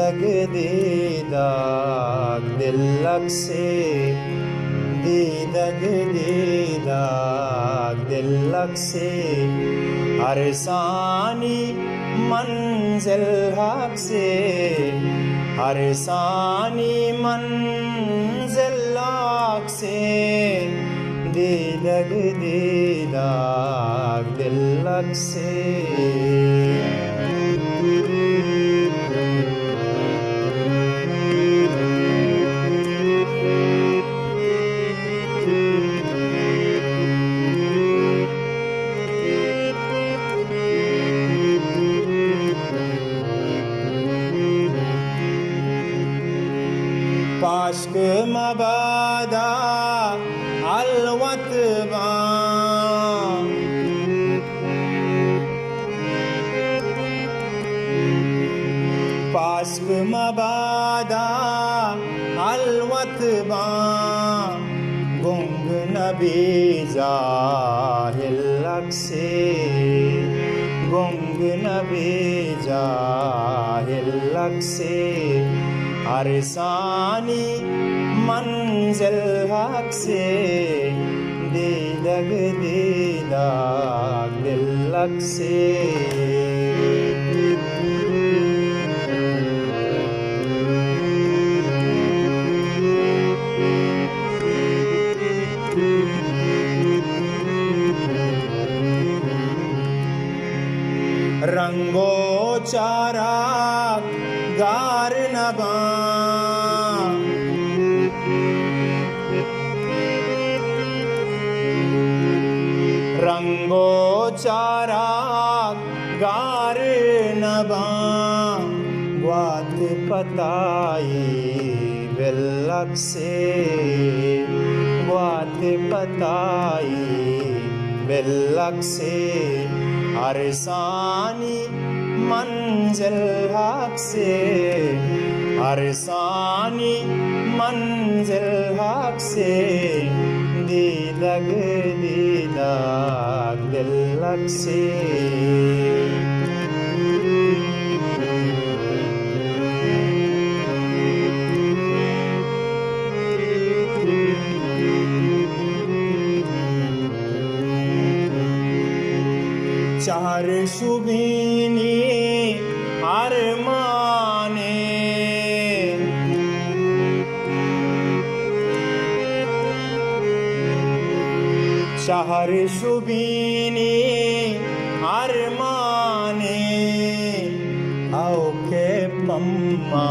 दीदग दीदाग दिलक से दीदग दीदाग दिलक से अरसानी मंजिल हक से अरसानी मंजिल हक से दीदग दीदाग दिलक से पाश्क मबादा अलवतबा पाश्क मबादा अलवतबा गुंग नबी जाहिलक से गुंग नबी जाहिलक से अरसानी मंजिल हक से दीदग दीदाग दिलक से रंगो चारा गार नबा रंगो चारा गार नबा ग्वात पताई बिलक से ग्वात पताई बिलक से अरसानी मंजिल हक से अरसानी मंजिल हक से दीदग दीदाग दिलक से चार शुबीनी अरमाने चार शुबीनी अरमाने आओ के पम्मा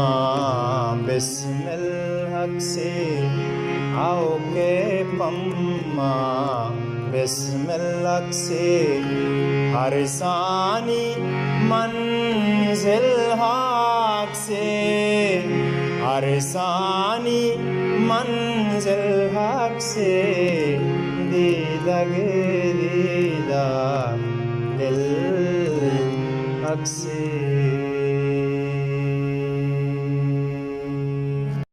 बिस्मिल हक से आओ के पम्मा बिस्मिल्लाह से अरसानी मंजिल हक से अरसानी मंजिल हक से दीदग दीदाग दिल हक से।